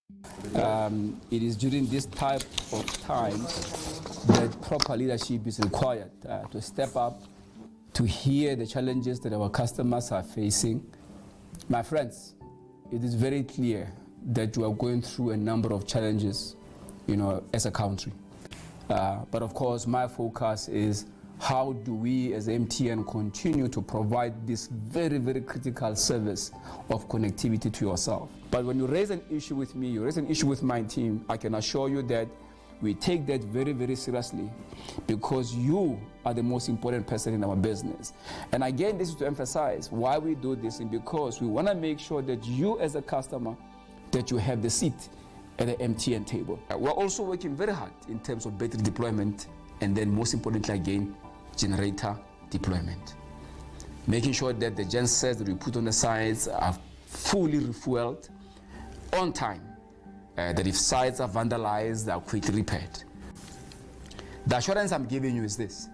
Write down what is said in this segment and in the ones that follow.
It is during this type of times that proper leadership is required to step up, to hear the challenges that our customers are facing. My friends, it is very clear that we are going through a number of challenges, as a country. But of course, my focus is how do we as MTN continue to provide this very, very critical service of connectivity to yourself. But when you raise an issue with me, you raise an issue with my team, I can assure you that we take that very, very seriously, because you are the most important person in our business. And again, this is to emphasize why we do this, and because we want to make sure that you as a customer, that you have the seat at the MTN table. We're also working very hard in terms of battery deployment, and then most importantly again, generator deployment. Making sure that the gensets that we put on the sites are fully refueled on time, that if sites are vandalized, they are quickly repaired. The assurance I'm giving you is this,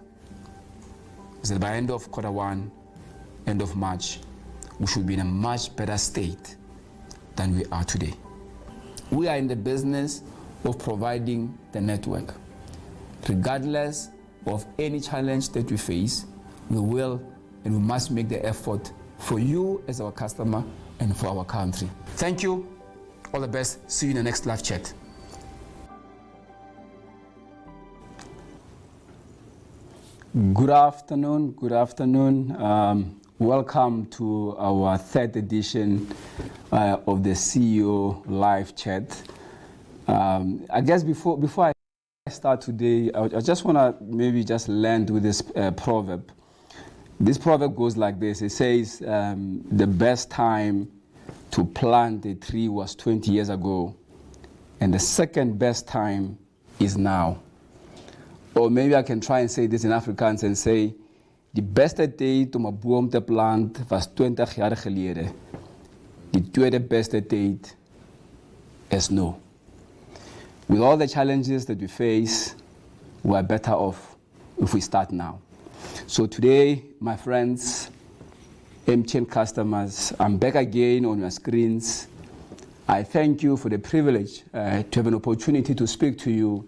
is that by end of Q1, end of March, we should be in a much better state than we are today. We are in the business of providing the network. Regardless of any challenge that we face, we will and we must make the effort for you as our customer and for our country. Thank you. All the best. See you in the next live chat. Good afternoon. Welcome to our third edition of the CEO live chat. I guess before I start today, I just want to maybe just land with this proverb. This proverb goes like this. It says, the best time to plant a tree was 20 years ago, and the second best time is now. Or maybe I can try and say this in Afrikaans and say, die beste tyd om 'n boom te plant was 20 jaar gelede. Die tweede beste tyd is nou. With all the challenges that we face, we are better off if we start now. So today, my friends, MTN customers, I'm back again on your screens. I thank you for the privilege to have an opportunity to speak to you.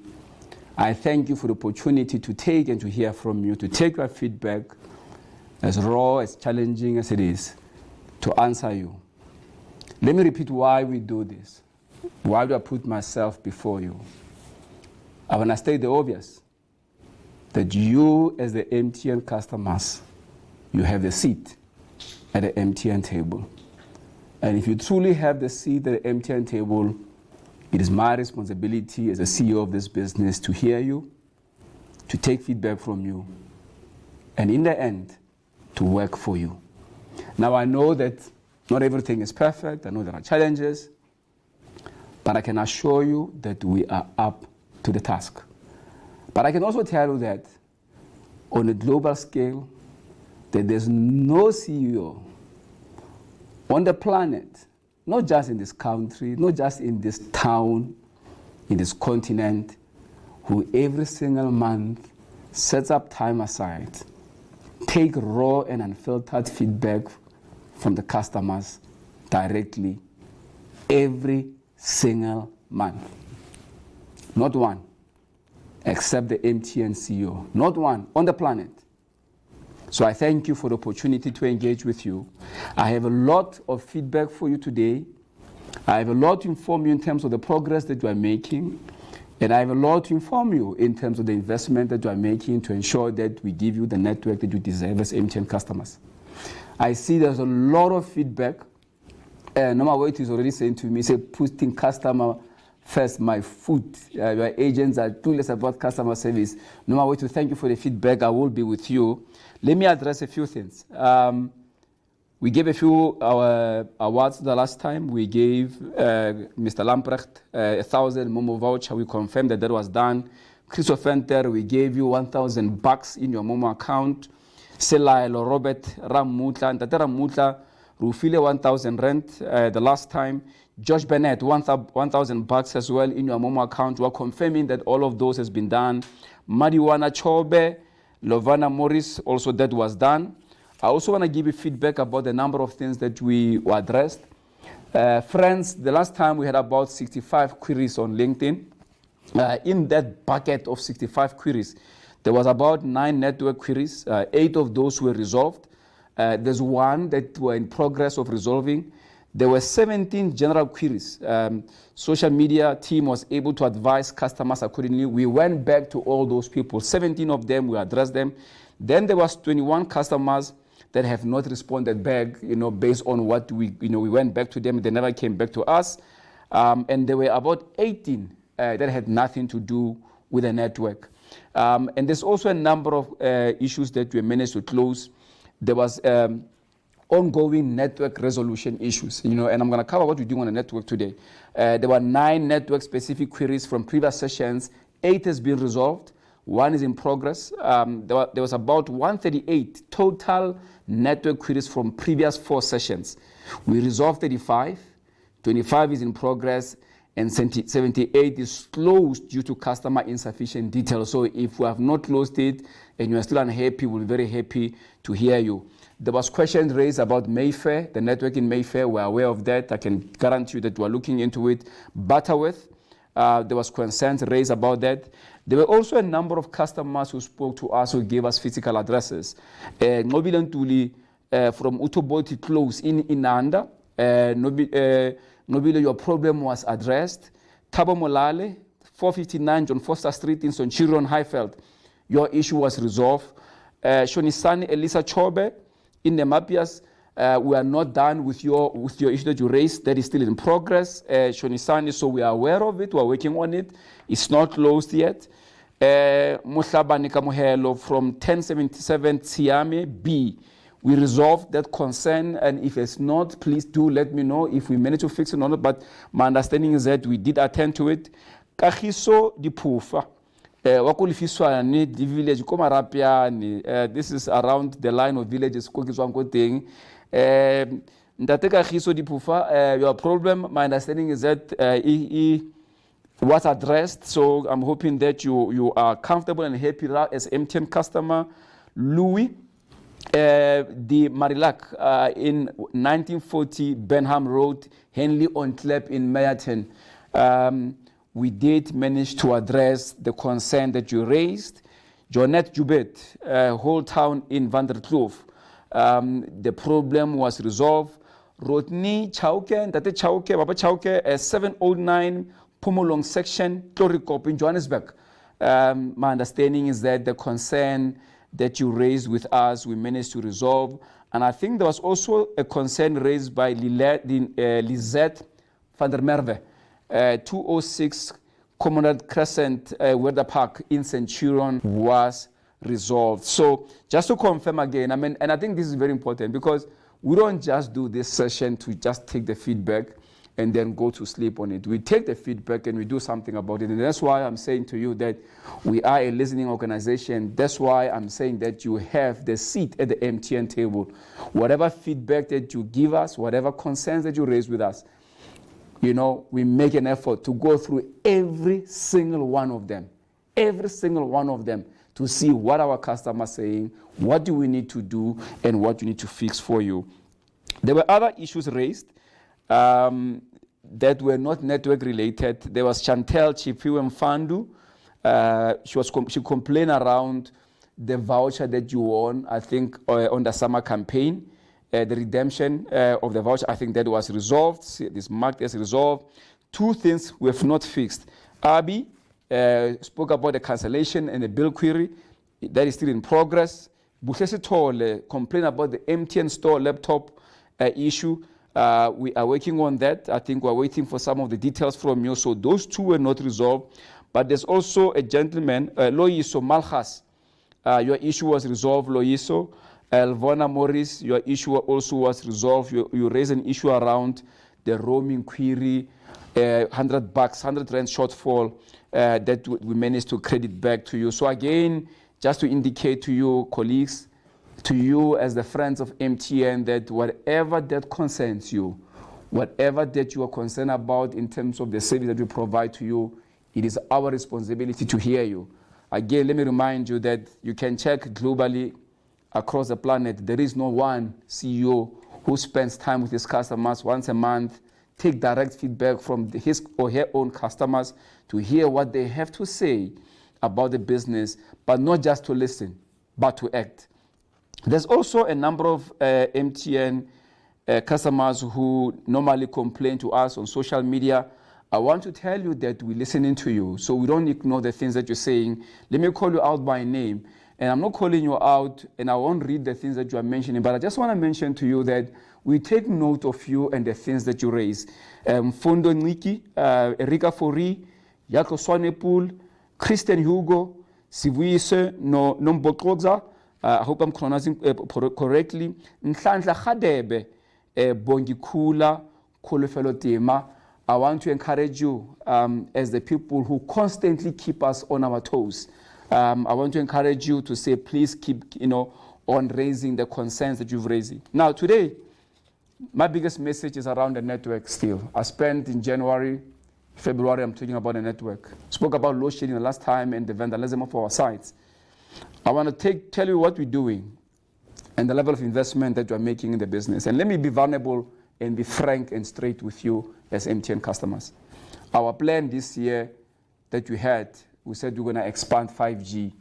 I thank you for the opportunity to take and to hear from you, to take your feedback, as raw, as challenging as it is, to answer you. Let me repeat why we do this. Why do I put myself before you? I want to state the obvious, that you as the MTN customers, you have the seat at the MTN table. And if you truly have the seat at the MTN table, it is my responsibility as a CEO of this business to hear you, to take feedback from you, and in the end, to work for you. Now I know that not everything is perfect. I know there are challenges, but I can assure you that we are up to the task. But I can also tell you that on a global scale, that there's no CEO on the planet, not just in this country, not just in this town, in this continent, who every single month sets up time aside, take raw and unfiltered feedback from the customers directly every single month. Not one, except the MTN CEO. Not one on the planet. So I thank you for the opportunity to engage with you. I have a lot of feedback for you today. I have a lot to inform you in terms of the progress that you are making. And I have a lot to inform you in terms of the investment that you are making to ensure that we give you the network that you deserve as MTN customers. I see there's a lot of feedback. Norma Wait is already saying to me, say, putting customer first, my foot. Your agents are clueless about customer service. Norma Wait, thank you for the feedback. I will be with you. Let me address a few things. We gave a few awards the last time. We gave Mr. Lamprecht 1,000 Momo voucher. We confirmed that was done. Christopher, we gave you $1,000 in your Momo account. Selailo, Robert, Ramutla, and Tata Ramutla, Rufile 1,000 rent the last time. Josh Bennett, $1,000 as well in your Momo account. We're confirming that all of those has been done. Marijuana Chobe, Lovana Morris, also that was done. I also want to give you feedback about the number of things that we addressed. Friends, the last time we had about 65 queries on LinkedIn. In that bucket of 65 queries, there was about 9 network queries. 8 of those were resolved. There's 1 that were in progress of resolving. There were 17 general queries. Social media team was able to advise customers accordingly. We went back to all those people. 17 of them, we addressed them. Then there was 21 customers that have not responded back, based on what we went back to them. They never came back to us. And there were about 18 that had nothing to do with the network. And there's also a number of issues that we managed to close. There was ongoing network resolution issues, and I'm going to cover what we're doing on the network today. There were 9 network-specific queries from previous sessions. 8 has been resolved. 1 is in progress. There was about 138 total network queries from previous 4 sessions. We resolved 35. 25 is in progress. And 78 is closed due to customer insufficient detail. So if we have not closed it and you are still unhappy, we'll be very happy to hear you. There was questions raised about Mayfair, the network in Mayfair. We're aware of that. I can guarantee you that we're looking into it. Butterworth, there was concerns raised about that. There were also a number of customers who spoke to us, who gave us physical addresses. Nobile Ntuli from Utoboti Close in Inanda. Nobile, your problem was addressed. Thabo Molale, 459 John Foster Street in Sonchiron, Highveld, your issue was resolved. Shonisani Elisa Chobe in the Mapias, we are not done with your issue that you raised. That is still in progress. Shonisani, so we are aware of it. We are working on it. It's not closed yet. Muhlabani Kamuhelo from 1077 Tsiame B. We resolved that concern, and if it's not, please do let me know if we manage to fix it or not. But my understanding is that we did attend to it. Kagiso Dipufa, Wakulifiswani, the village, Komarapiani. This is around the line of villages, Kokiswankoting. Ndate Kagiso Dipufa, your problem, my understanding is that it was addressed. So I'm hoping that you are comfortable and happy as MTN customer. Louis. The Marilac in 1940 Benham Road, Henley on Klep in Meyerton. We did manage to address the concern that you raised. Jonette Jubet, whole town in Vanderkloof. The problem was resolved. Rodney Chauke, Tate Chauke, Baba Chauke, 709 Pumulong section, Torikop in Johannesburg. My understanding is that the concern that you raised with us, we managed to resolve. And I think there was also a concern raised by Lisette van der Merwe, 206 Commonwealth Crescent, Werder Park in Centurion was resolved. So just to confirm again, and I think this is very important because we don't just do this session to just take the feedback and then go to sleep on it. We take the feedback and we do something about it. And that's why I'm saying to you that we are a listening organization. That's why I'm saying that you have the seat at the MTN table. Whatever feedback that you give us, whatever concerns that you raise with us, we make an effort to go through every single one of them, to see what our customers are saying, what do we need to do, and what you need to fix for you. There were other issues raised that were not network related. There was Chantel Chipiwe Mfandu. She complained around the voucher that you won, I think, on the summer campaign. The redemption of the voucher, I think that was resolved. This marked as resolved. 2 things we have not fixed. Abi spoke about the cancellation and the bill query. That is still in progress. Buhlesi Tole complained about the MTN store laptop issue. We are working on that. I think we're waiting for some of the details from you. So those 2 were not resolved. But there's also a gentleman, Loyiso Malchas. Your issue was resolved, Loyiso. Elvona Morris, your issue also was resolved. You raised an issue around the roaming query, $100, 100 rand shortfall that we managed to credit back to you. So again, just to indicate to you, colleagues, to you as the friends of MTN, that whatever that concerns you, whatever that you are concerned about in terms of the service that we provide to you, it is our responsibility to hear you. Again, let me remind you that you can check globally across the planet. There is no one CEO who spends time with his customers once a month, take direct feedback from his or her own customers to hear what they have to say about the business, but not just to listen, but to act. There's also a number of MTN customers who normally complain to us on social media. I want to tell you that we're listening to you, so we don't ignore the things that you're saying. Let me call you out by name. And I'm not calling you out, and I won't read the things that you are mentioning, but I just want to mention to you that we take note of you and the things that you raise. Fondo Niki, Erika Fori, Yako Swanepoel, Christian Hugo, Sivuise Nombokogza, I hope I'm pronouncing correctly, Nhlanhla Khadebe, Bongikula, Kolofelo Tema. I want to encourage you as the people who constantly keep us on our toes. I want to encourage you to say, please keep, on raising the concerns that you've raised. Now, today, my biggest message is around the network still. I spent in January, February, I'm talking about the network. Spoke about load shedding the last time and the vandalism of our sites. I want to tell you what we're doing and the level of investment that we're making in the business. And let me be vulnerable and be frank and straight with you as MTN customers. Our plan this year that we had, we said we're going to expand 5G.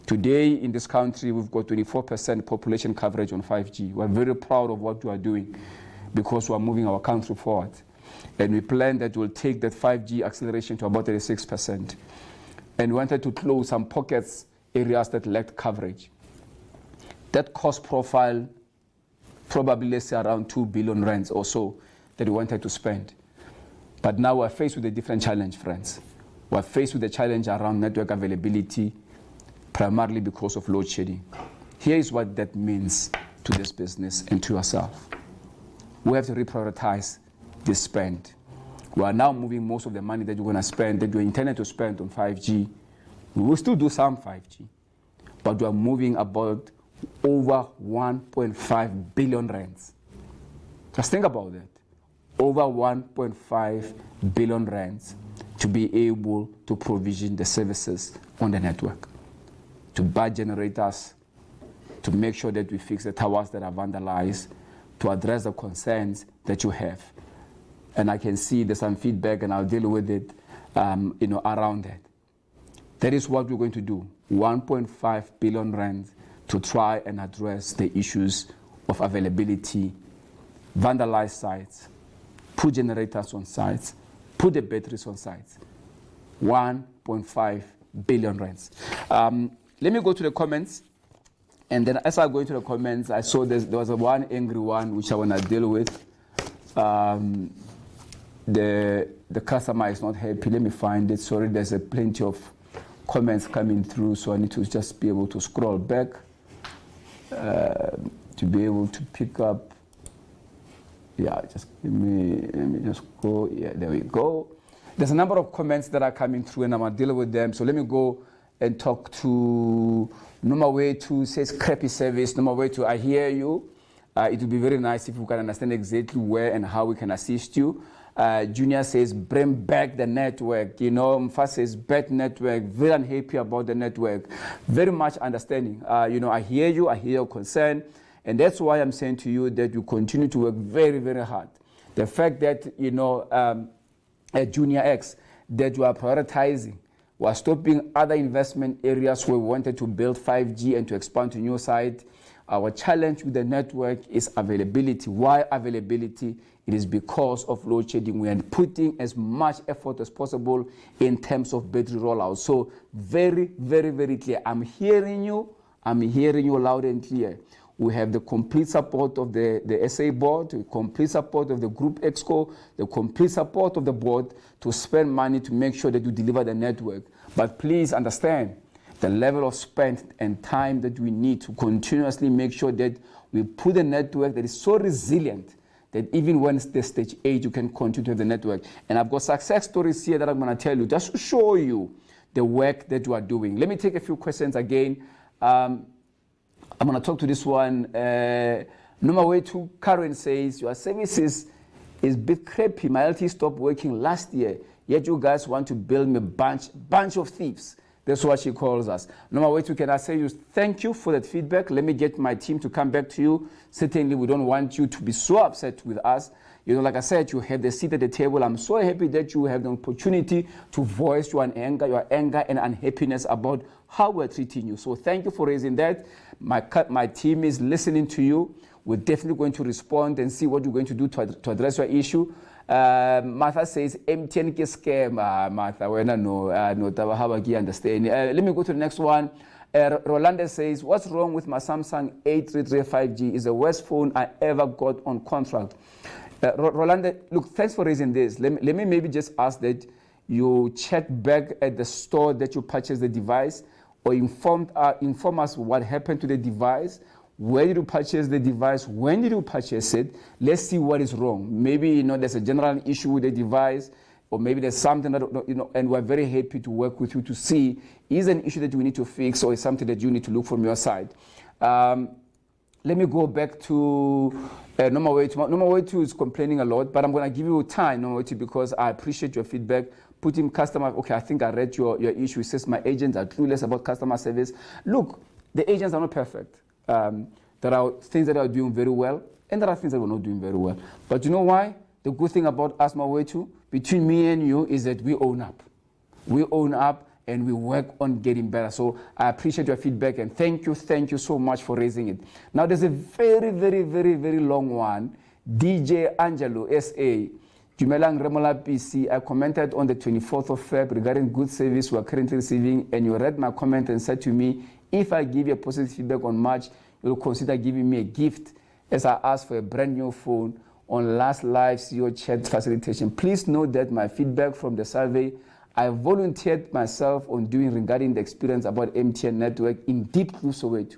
Today in this country, we've got 24% population coverage on 5G. We're very proud of what we are doing because we are moving our country forward. And we plan that we'll take that 5G acceleration to about 36%. And we wanted to close some pockets, areas that lacked coverage. That cost profile, probably let's say around 2 billion rands or so that we wanted to spend. But now we're faced with a different challenge, friends. We're faced with a challenge around network availability, primarily because of load shedding. Here is what that means to this business and to yourself. We have to reprioritize this spend. We are now moving most of the money that you're going to spend, that you intended to spend on 5G. We will still do some 5G, but we are moving about over 1.5 billion rands. Just think about that. Over 1.5 billion rands to be able to provision the services on the network, to buy generators, to make sure that we fix the towers that are vandalized, to address the concerns that you have. And I can see there's some feedback and I'll deal with it around that. That is what we're going to do. 1.5 billion rand to try and address the issues of availability, vandalize sites, put generators on sites, put the batteries on sites. 1.5 billion rands. Let me go to the comments. And then as I go into the comments, I saw there was one angry one which I want to deal with. The customer is not happy. Let me find it. Sorry, there's plenty of comments coming through, so I need to just be able to scroll back to be able to pick up. Yeah, just let me just go. Yeah, there we go. There's a number of comments that are coming through, and I'm gonna deal with them. So let me go and talk to Number Way to says crappy service. Number Way to I hear you. It would be very nice if we can understand exactly where and how we can assist you. Junior says bring back the network. Mfa says bad network. Very unhappy about the network. Very much understanding. I hear you. I hear your concern. And that's why I'm saying to you that you continue to work very, very hard. The fact that, at Junior X, that you are prioritizing, we are stopping other investment areas where we wanted to build 5G and to expand to new sites. Our challenge with the network is availability. Why availability? It is because of load shedding. We are putting as much effort as possible in terms of battery rollout. So very, very, very clear. I'm hearing you loud and clear. We have the complete support of the SA board, the complete support of the Group Exco, the complete support of the board to spend money to make sure that you deliver the network. But please understand the level of spend and time that we need to continuously make sure that we put a network that is so resilient that even when it's the stage 8, you can continue to have the network. And I've got success stories here that I'm going to tell you just to show you the work that you are doing. Let me take a few questions again. I'm going to talk to this one. Number Way to Karen says, your services is a bit crappy. My LT stopped working last year, yet you guys want to build me a bunch of thieves. That's what she calls us. Number way to can I say you thank you for that feedback. Let me get my team to come back to you. Certainly, we don't want you to be so upset with us. You know, like I said, you have the seat at the table. I'm so happy that you have the opportunity to voice your anger and unhappiness about how we're treating you. So thank you for raising that. My team is listening to you. We're definitely going to respond and see what you're going to do to address your issue. Martha says, MTN ki scam. Martha, no, how I understand. Let me go to the next one. Rolanda says, what's wrong with my Samsung 833 5G? Is the worst phone I ever got on contract. Rolanda, look, thanks for raising this. Let me maybe just ask that you check back at the store that you purchased the device, or inform us what happened to the device. Where did you purchase the device? When did you purchase it? Let's see what is wrong. Maybe there's a general issue with the device, or maybe there's something that and we're very happy to work with you to see is an issue that we need to fix, or is something that you need to look from your side. Let me go back to Number way two is complaining a lot, but I'm going to give you time, number way two, because I appreciate your feedback. Putting customer, okay, I think I read your issue. It says my agents are clueless about customer service. Look, the agents are not perfect. There are things that are doing very well, and there are things that we're not doing very well. But you know why? The good thing about us, my way two, between me and you, is that we own up. We own up, and we work on getting better. So I appreciate your feedback, and thank you so much for raising it. Now there's a very, very, very, very long one. DJ Angelo, SA. Dumelang Molapisi, I commented on the 24th of Feb regarding good service we are currently receiving, and you read my comment and said to me, if I give you a positive feedback on March, you'll consider giving me a gift as I asked for a brand new phone on last live CEO Chat facilitation. Please note that my feedback from the survey I volunteered myself on doing regarding the experience about MTN network in Deep Blue Soweto.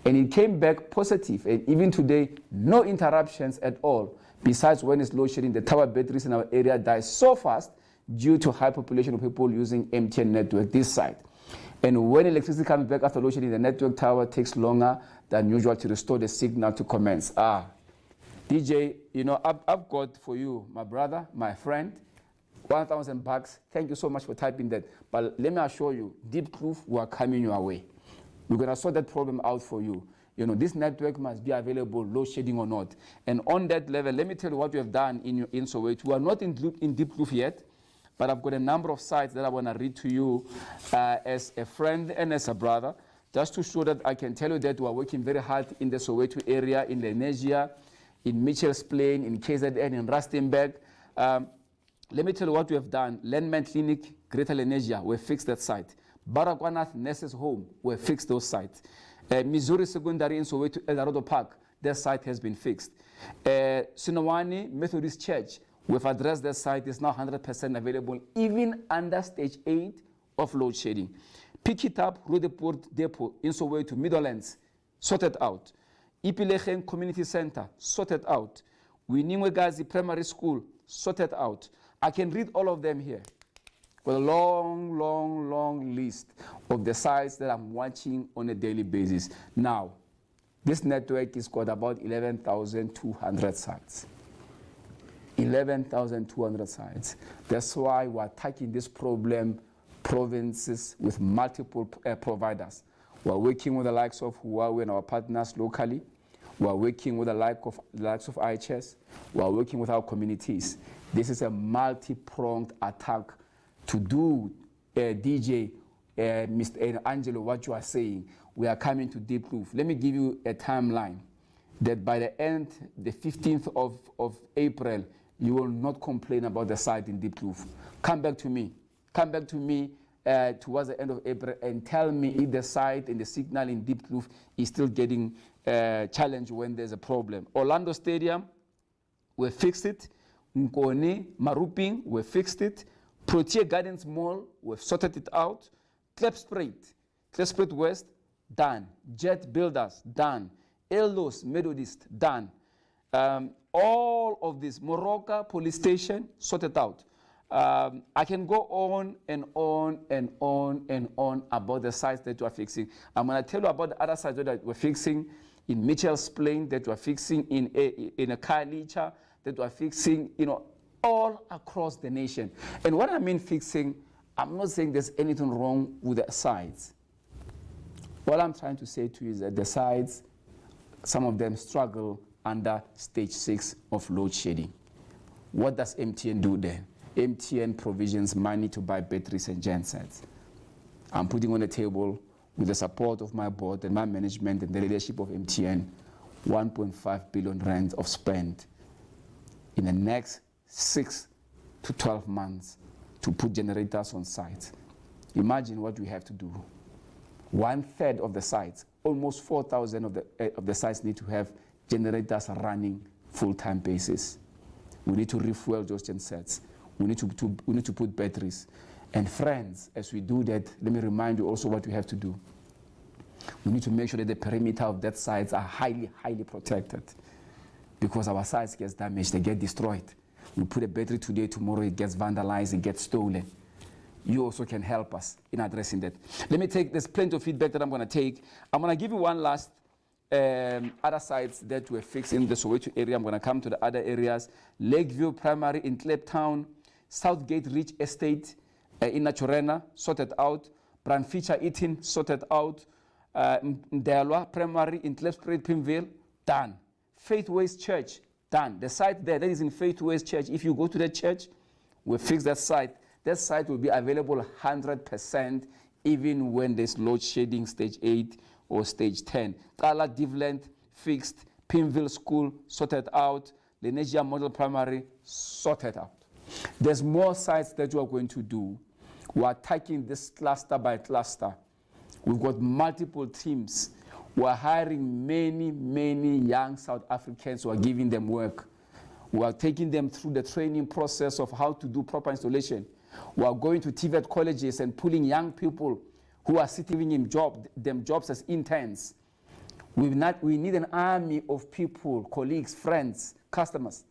And it came back positive, and even today, no interruptions at all. Besides, when it's load shedding, the tower batteries in our area die so fast due to high population of people using MTN network this side. And when electricity comes back after load shedding, the network tower takes longer than usual to restore the signal to commence. DJ, I've got for you, my brother, my friend, $1,000. Thank you so much for typing that. But let me assure you, Deep Kloof, we are coming your way. We're going to sort that problem out for you. This network must be available, load shedding or not. And on that level, let me tell you what we have done in Soweto. We are not in Deep Kloof yet, but I've got a number of sites that I want to read to you as a friend and as a brother, just to show that I can tell you that we are working very hard in the Soweto area, in Lenesia, in Mitchell's Plain, in KZN, in Rustenburg. Let me tell you what we have done. Landman Clinic, Greater Lenesia, we fixed that site. Baragwanath Nurses Home, we fixed those sites. Missouri Secondary in Soweto, Eldorado Park, their site has been fixed. Sinawani Methodist Church, we've addressed their site, is now 100% available, even under stage 8 of load shedding. Pick it up, Rodeport Depot in Soweto, Middlelands, sorted out. Ipilegen Community Center, sorted out. Winimwegazi Primary School, sorted out. I can read all of them here. With a long, long, long list of the sites that I'm watching on a daily basis. Now, this network has got about 11,200 sites. 11,200 sites. That's why we're attacking this problem, provinces with multiple providers. We're working with the likes of Huawei and our partners locally. We're working with the likes of IHS. We're working with our communities. This is a multi-pronged attack to do, DJ, Mr. Angelo, what you are saying. We are coming to Deep Kloof. Let me give you a timeline that by the end, the 15th of April, you will not complain about the site in Deep Kloof. Come back to me. Come back to me towards the end of April and tell me if the site and the signal in Deep Kloof is still getting challenged when there's a problem. Orlando Stadium, we fixed it. Nkoni, Maruping, we fixed it. Protea Gardens Mall, we've sorted it out. Klipspruit West, done. Jet Builders, done. Eldos Methodist, done. All of this, Moroka Police Station, sorted out. I can go on and on and on and on about the sites that we're fixing. I'm going to tell you about the other sites that we're fixing in Mitchell's Plain, that we're fixing in a Khayelitsha, that we're fixing, all across the nation. And what I mean fixing, I'm not saying there's anything wrong with the sites. What I'm trying to say to you is that the sites, some of them struggle under stage 6 of load shedding. What does MTN do then? MTN provisions money to buy batteries and gensets. I'm putting on the table, with the support of my board and my management and the leadership of MTN, 1.5 billion rand of spend in the next 6 to 12 months to put generators on site. Imagine what we have to do. 1/3 of the sites, almost 4,000 of the sites need to have generators running full-time basis. We need to refuel those gensets. We need to put batteries. And friends, as we do that, let me remind you also what we have to do. We need to make sure that the perimeter of that sites are highly, highly protected, because our sites get damaged, they get destroyed. We put a battery today, tomorrow it gets vandalized, it gets stolen. You also can help us in addressing that. Let me take, there's plenty of feedback that I'm going to take. I'm going to give you one last other sites that were fixed in the Soweto area. I'm going to come to the other areas. Lakeview Primary in Kliptown, Southgate Ridge Estate in Naturena, sorted out. Brandfeature Eaton, sorted out. Ndelwa Primary in Klipspruit, Pimville, done. Faithways Church, done. The site there, that is in Faithways Church. If you go to that church, we fix that site. That site will be available 100% even when there's load shedding stage 8 or stage 10. Kala Divland, fixed. Pimville School, sorted out. Lenesia Model Primary, sorted out. There's more sites that you are going to do. We are taking this cluster by cluster. We've got multiple teams. We're hiring many, many young South Africans who are giving them work. We are taking them through the training process of how to do proper installation. We are going to TVET colleges and pulling young people who are sitting in jobs as interns. We need an army of people, colleagues, friends, customers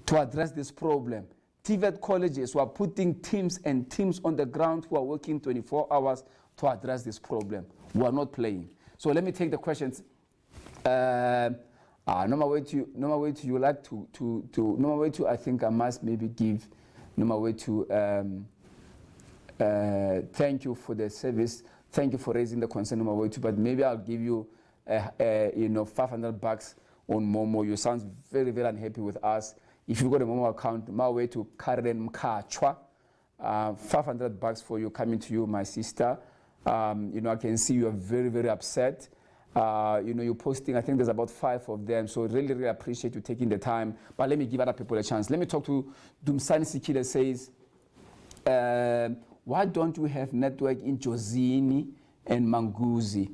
to address this problem. TVET colleges who are putting teams and teams on the ground who are working 24 hours to address this problem. We are not playing. So let me take the questions. Normal way to, I think I must maybe give normal way to thank you for the service. Thank you for raising the concern, normal way to, but maybe I'll give you, $500 on Momo. You sound very, very unhappy with us. If you've got a Momo account, my way to Karen Mkachwa, $500 for you, coming to you, my sister. I can see you are very, very upset. You're posting, I think there's about 5 of them. So really, really appreciate you taking the time. But let me give other people a chance. Let me talk to Dumsani Sikile says, why don't we have network in Jozini and Manguzi?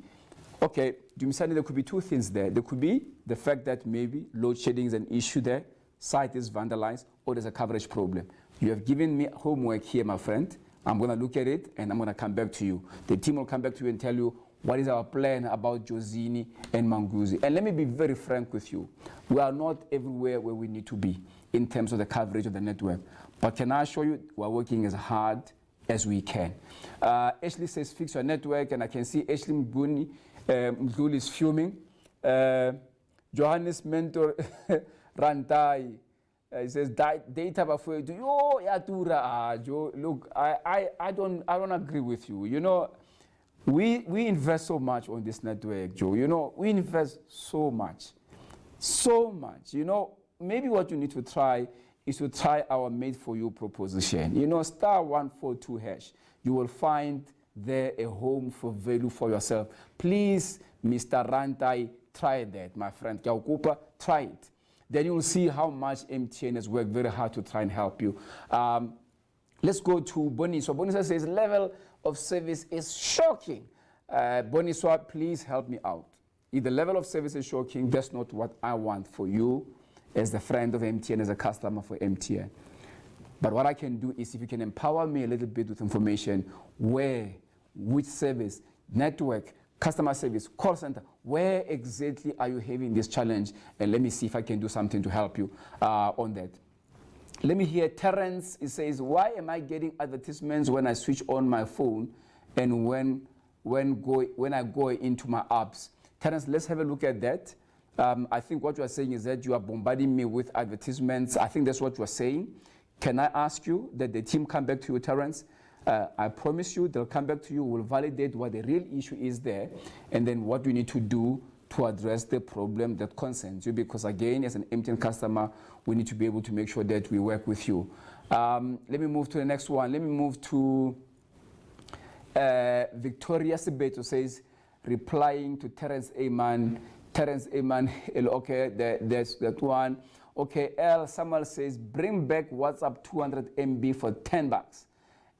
Okay, Dumsani, there could be 2 things there. There could be the fact that maybe load shedding is an issue there, site is vandalized, or there's a coverage problem. You have given me homework here, my friend. I'm going to look at it and I'm going to come back to you. The team will come back to you and tell you what is our plan about Jozini and Manguzi. And let me be very frank with you. We are not everywhere where we need to be in terms of the coverage of the network. But can I assure you, we're working as hard as we can. Ashley says, fix your network. And I can see Ashley Mbuni is fuming. Johannes Mentor Rantai. He says data before do yo yatura Joe. Look, I don't agree with you. We invest so much on this network, Joe. We invest so much. Maybe what you need to try is to try our made for you proposition. *142#. You will find there a home for value for yourself. Please, Mr. Rantai, try that, my friend. Try it. Then you will see how much MTN has worked very hard to try and help you. Let's go to Boniswa. Boniswa says, level of service is shocking. Boniswa, please help me out. If the level of service is shocking, that's not what I want for you as the friend of MTN, as a customer for MTN. But what I can do is if you can empower me a little bit with information, which service, network, customer service, call center, where exactly are you having this challenge? And let me see if I can do something to help you on that. Let me hear Terence. He says, why am I getting advertisements when I switch on my phone and when I go into my apps? Terence, let's have a look at that. I think what you are saying is that you are bombarding me with advertisements. I think that's what you are saying. Can I ask you that the team come back to you, Terence? I promise you they'll come back to you, will validate what the real issue is there, and then what we need to do to address the problem that concerns you, because again, as an MTN customer, we need to be able to make sure that we work with you. Let me move to the next one. Let me move to Victoria Sibeto says, replying to Terence Aman, okay, there's that one. Okay, L. Samuel says, bring back WhatsApp 200 MB for $10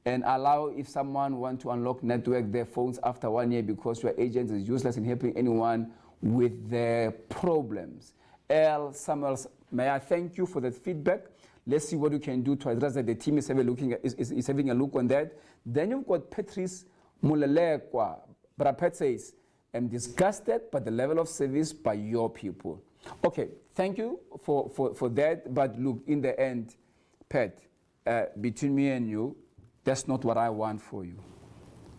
and allow if someone want to unlock network their phones after 1 year because your agent is useless in helping anyone with their problems. L. Samuels, may I thank you for that feedback. Let's see what we can do to address that. The team is having a look on that. Then you've got Patrice Mulelekwa. Brapet says, I'm disgusted by the level of service by your people. Okay, thank you for that. But look, in the end, Pat, between me and you, that's not what I want for you.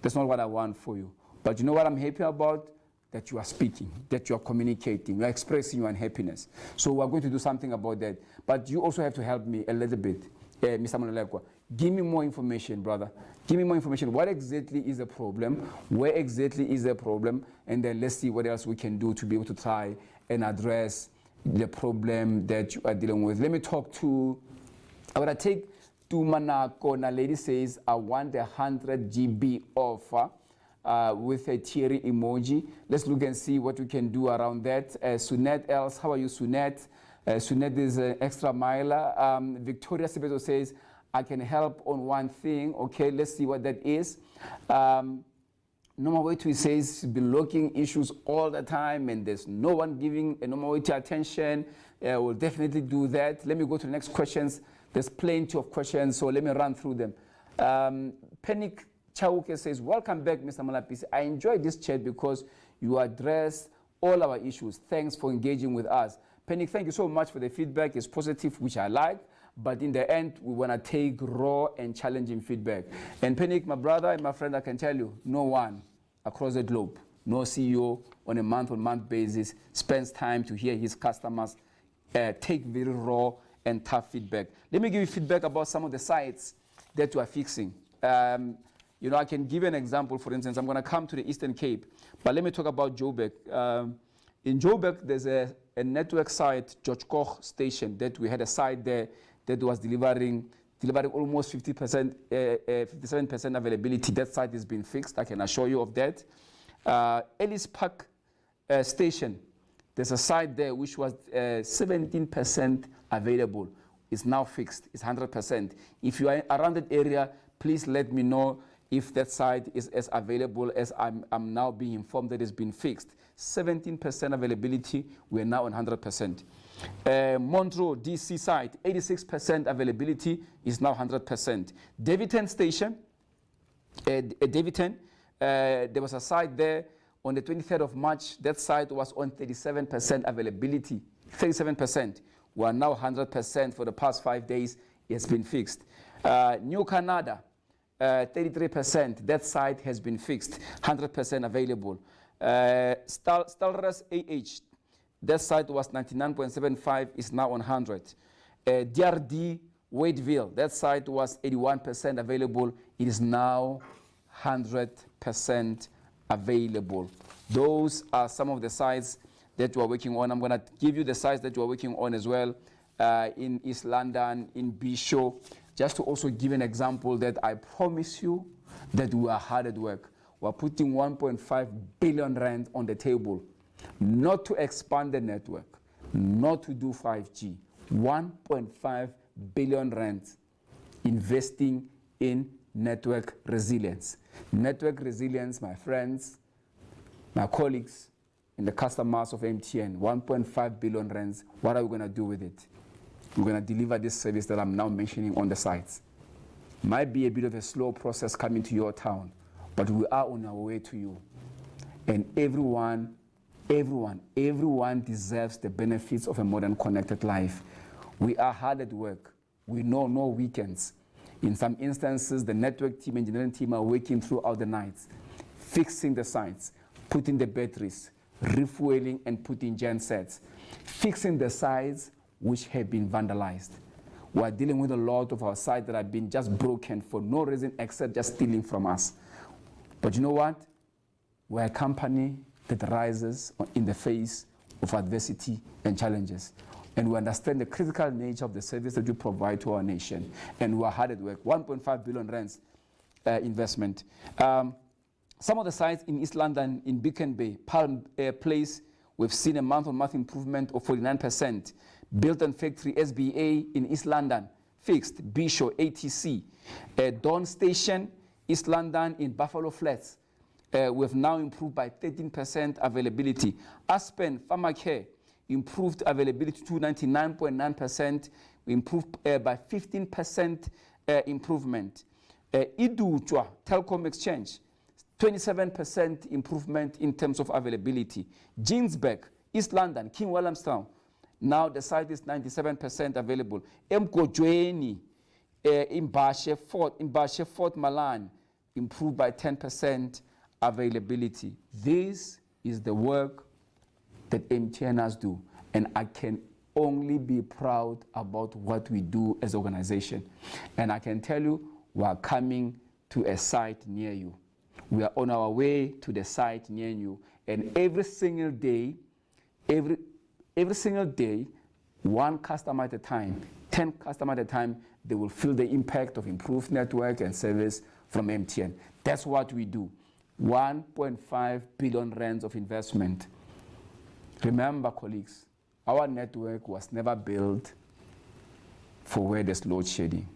That's not what I want for you. But you know what I'm happy about? That you are speaking, that you are communicating, you are expressing your unhappiness. So we're going to do something about that. But you also have to help me a little bit, Mr. Mulelekwa. Give me more information, brother. Give me more information. What exactly is the problem? Where exactly is the problem? And then let's see what else we can do to be able to try and address the problem that you are dealing with. Let me talk to, I want to take to Manako. Now, lady says, I want 100 GB offer. With a teary emoji. Let's look and see what we can do around that. Sunet else, how are you, Sunet? Sunet is an extra miler. Victoria Sibeto says, I can help on one thing. Okay, let's see what that is. Norma Waitu says, she's been looking issues all the time and there's no one giving a Norma Waitu attention. We'll definitely do that. Let me go to the next questions. There's plenty of questions, so let me run through them. Panic Chauke says, welcome back, Mr. Molapisi. I enjoyed this chat because you address all our issues. Thanks for engaging with us. Panic, thank you so much for the feedback. It's positive, which I like. But in the end, we want to take raw and challenging feedback. And Panic, my brother and my friend, I can tell you, no one across the globe, no CEO on a month-on-month basis spends time to hear his customers take very raw and tough feedback. Let me give you feedback about some of the sites that you are fixing. You know, I can give you an example. For instance, I'm going to come to the Eastern Cape, but let me talk about Joburg. In Joburg, there's a network site, George Koch Station, that we had a site there that was delivering almost 50%, 57% availability. That site has been fixed. I can assure you of that. Ellis Park Station, there's a site there which was 17% available. It's now fixed. It's 100%. If you are around that area, please let me know if that site is as available as I'm now being informed that it's been fixed. 17% availability, we're now on 100%. Montreux DC site, 86% availability, is now 100%. Davidton Station, Davidton, there was a site there on the 23rd of March. That site was on 37% availability, 37%. We are now 100% for the past 5 days. It's been fixed. New Canada, 33%, that site has been fixed, 100% available. Stalras AH, that site was 99.75, is now on 100. DRD Wadeville, that site was 81% available, it is now 100% available. Those are some of the sites that we're working on. I'm going to give you the sites that we're working on as well, in East London, in Bishop. Just to also give an example that I promise you that we are hard at work. We're putting 1.5 billion rand on the table, not to expand the network, not to do 5G. 1.5 billion rand investing in network resilience. Network resilience, my friends, my colleagues, and the customers of MTN, 1.5 billion rands. What are we going to do with it? We're going to deliver this service that I'm now mentioning on the sites. Might be a bit of a slow process coming to your town, but we are on our way to you. And everyone deserves the benefits of a modern connected life. We are hard at work. We know no weekends. In some instances, the network team, engineering team are working throughout the nights, fixing the sites, putting the batteries, refueling and putting gensets, fixing the sites which have been vandalized. We are dealing with a lot of our sites that have been just broken for no reason except just stealing from us. But you know what? We're a company that rises in the face of adversity and challenges. And we understand the critical nature of the service that we provide to our nation. And we are hard at work. 1.5 billion rands investment. Some of the sites in East London, in Beacon Bay, Palm Place, we've seen a month-on-month improvement of 49%. Bilton Factory, SBA in East London, fixed. Bisho, ATC. Dawn Station, East London in Buffalo Flats. We've now improved by 13% availability. Aspen Pharmacare improved availability to 99.9%. We improved by 15% improvement. Idujwa Telecom Exchange, 27% improvement in terms of availability. Ginsberg, East London, King Williamstown, now the site is 97% available. Mgojweni, in Bashe Fort Malan, improved by 10% availability. This is the work that MTNers do, and I can only be proud about what we do as an organization. And I can tell you, we are coming to a site near you. We are on our way to the site near you, and every single day, one customer at a time, 10 customers at a time, they will feel the impact of improved network and service from MTN. That's what we do. 1.5 billion rands of investment. Remember, colleagues, our network was never built for where there's load shedding.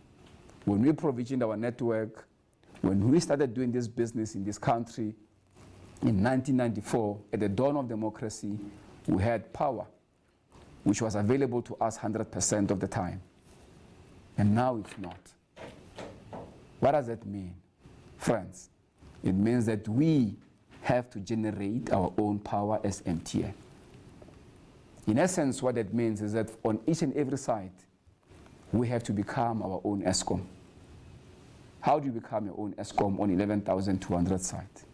When we provisioned our network, when we started doing this business in this country in 1994, at the dawn of democracy, we had power, which was available to us 100% of the time. And now it's not. What does that mean? Friends, it means that we have to generate our own power as MTN. In essence, what that means is that on each and every site, we have to become our own ESCOM. How do you become your own ESCOM on 11,200 sites?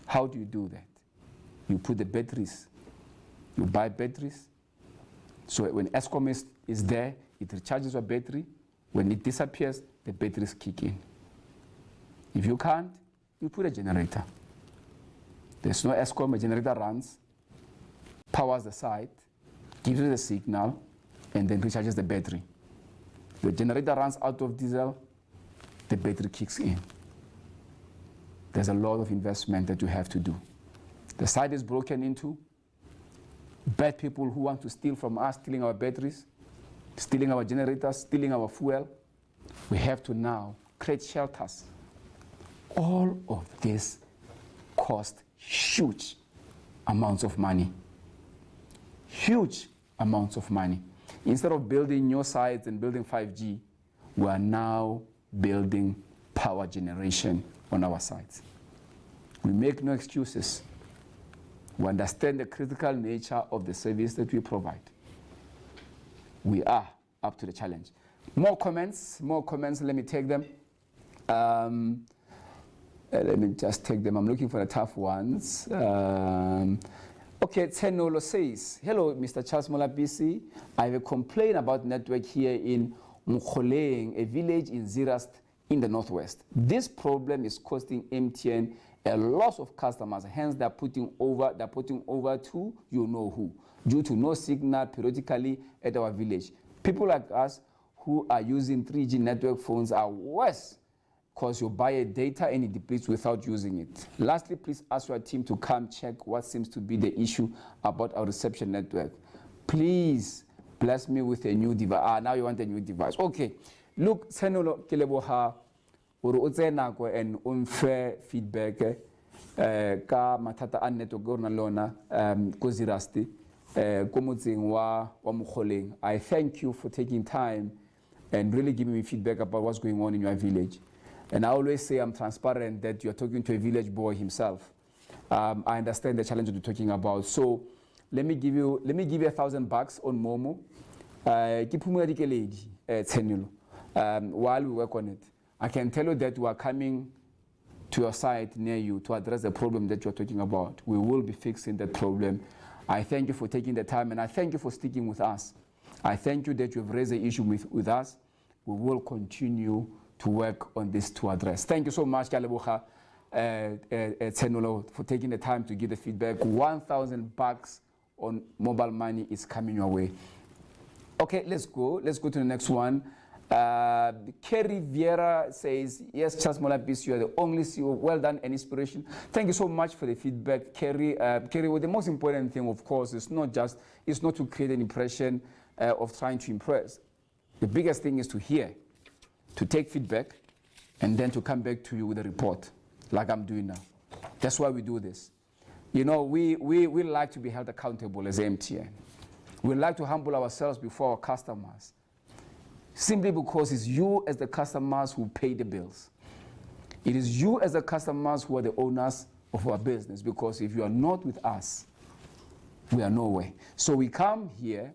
How do you do that? You put the batteries. You buy batteries. So when ESCOM is there, it recharges your battery. When it disappears, the batteries kick in. If you can't, you put a generator. There's no ESCOM, a generator runs, powers the site, gives you the signal, and then recharges the battery. The generator runs out of diesel, the battery kicks in. There's a lot of investment that you have to do. The site is broken into. Bad people who want to steal from us, stealing our batteries, stealing our generators, stealing our fuel. We have to now create shelters. All of this cost huge amounts of money. Huge amounts of money. Instead of building new sites and building 5G, we are now building power generation on our sites. We make no excuses. We understand the critical nature of the service that we provide. We are up to the challenge. More comments, let me take them. Let me just take them. I'm looking for the tough ones. Okay, Tsenolo says, hello, Mr. Charles Molapisi. I have a complaint about network here in Mkholeng, a village in Zirast in the northwest. This problem is costing MTN a loss of customers. Hence, they're putting over to you know who, due to no signal periodically at our village. People like us who are using 3G network phones are worse, because you buy a data and it depletes without using it. Lastly, please ask your team to come check what seems to be the issue about our reception network. Please bless me with a new device. Now you want a new device. Okay. Look, Senolo Keleboha, Uruzenako and unfair feedback. Ka matata an network gornalona, Kozirasti, Komutzingwa, Mkholeng. I thank you for taking time and really giving me feedback about what's going on in your village. And I always say I'm transparent that you're talking to a village boy himself. I understand the challenge you're talking about. So let me give you $1,000 on Momo. While we work on it, I can tell you that we are coming to your site near you to address the problem that you're talking about. We will be fixing that problem. I thank you for taking the time, and I thank you for sticking with us. I thank you that you've raised the issue with us. We will continue to work on this to address. Thank you so much, Kaleboha Tsenolo, for taking the time to give the feedback. $1,000 on mobile money is coming your way. Okay, let's go to the next one. Kerry Vieira says, yes, Charles Molapisi, you are the only CEO. Well done and inspiration. Thank you so much for the feedback, Kerry. Kerry, well, the most important thing, of course, is not to create an impression of trying to impress. The biggest thing is to hear, to take feedback, and then to come back to you with a report, like I'm doing now. That's why we do this. You know, we like to be held accountable as MTN. We like to humble ourselves before our customers, simply because it's you as the customers who pay the bills. It is you as the customers who are the owners of our business, because if you are not with us, we are nowhere. So we come here,